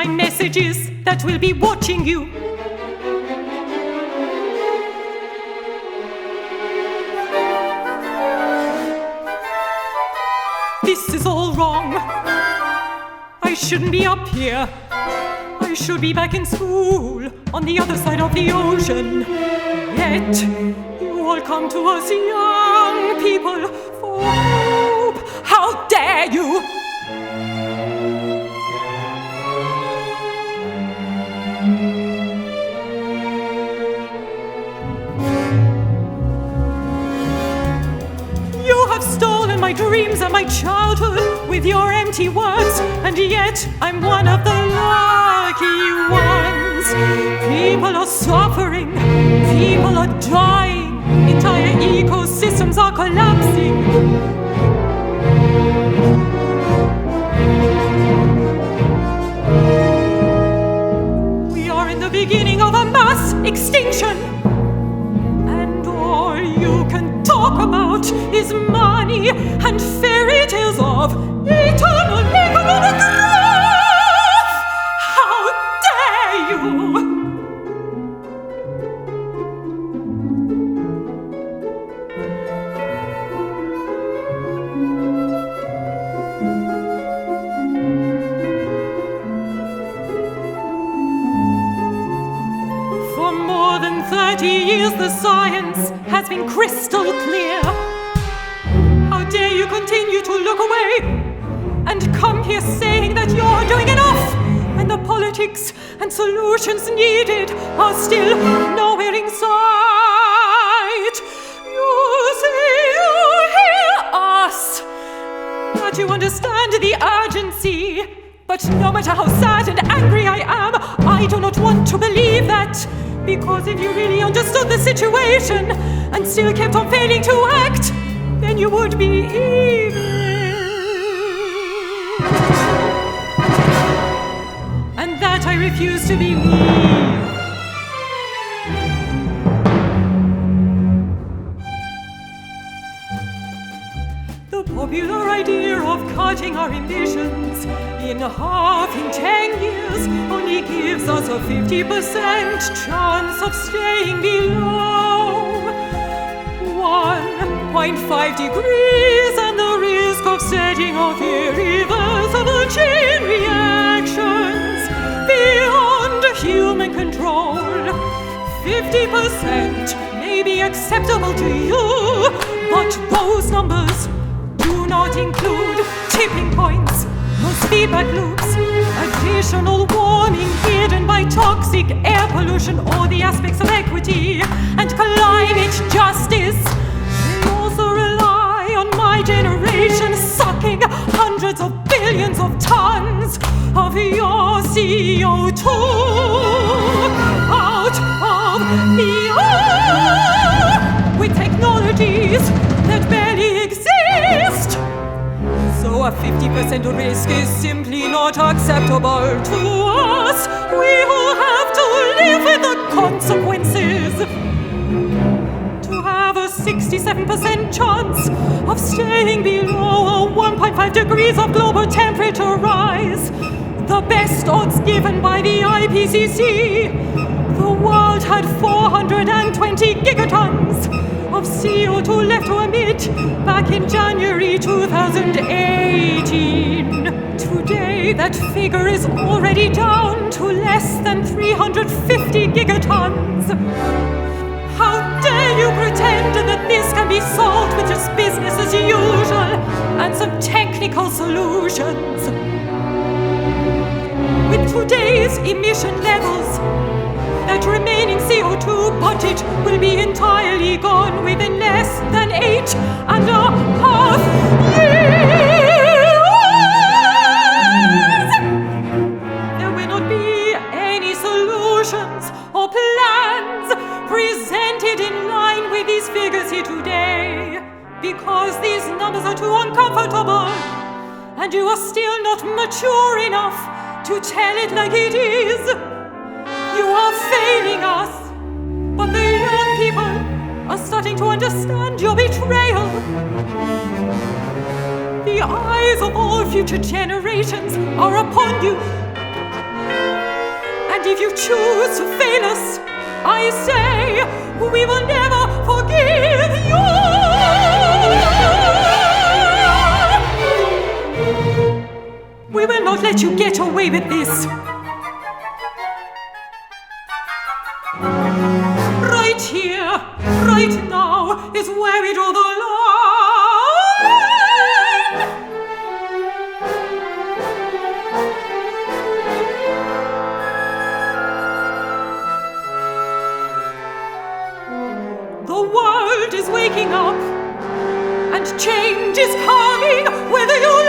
my messages that will be watching you. This is all wrong. I shouldn't be up here. I should be back in school on the other side of the ocean. Yet, you all come to us young people for hope. How dare you! You have stolen my dreams and my childhood with your empty words, and yet I'm one of the lucky ones. People are suffering, people are dying, entire ecosystems are collapsing. We are in the beginning of a mass extinction, and all you can talk about is money and fairy tales of eternal economic growth. How dare you! For more than 30 years the science has been crystal clear. How dare you continue to look away and come here saying that you're doing enough when the politics and solutions needed are still nowhere in sight? You say you hear us, that you understand the urgency. But no matter how sad and angry I am, I do not want to believe that. Because if you really understood the situation and still kept on failing to act, then you would be evil. And that I refuse to believe. The popular idea of cutting our emissions in half in 10 years only gives us a 50% chance of staying below 1.5 degrees and the risk of setting off irreversible chain reactions beyond human control. 50% may be acceptable to you, but those numbers do not include tipping points, those feedback loops, additional warming hidden by toxic air pollution, or the aspects of equity and climate justice. They also rely on my generation sucking hundreds of billions of tons of your CO2 out of the earth with technologies that barely exist. So a 50% risk is simply not acceptable to us. We will have to live with the consequences. To have a 67% chance of staying below 1.5 degrees of global temperature rise, the best odds given by the IPCC, the world had 420 gigatons of CO2 left to emit back in January 2018. Today, that figure is already down to less than 350 gigatons. How dare you pretend that this can be solved with just business as usual and some technical solutions? With today's emission levels, that remaining CO2 budget will be entirely gone within less than 8.5 years. There will not be any solutions or plans presented in line with these figures here today, because these numbers are too uncomfortable, and you are still not mature enough to tell it like it is. You are failing us, but the young people are starting to understand your betrayal. The eyes of all future generations are upon you. And if you choose to fail us, I say we will never forgive you. We will not let you get away with this. Right here, right now, is where we draw the line. The world is waking up, and change is coming, whether you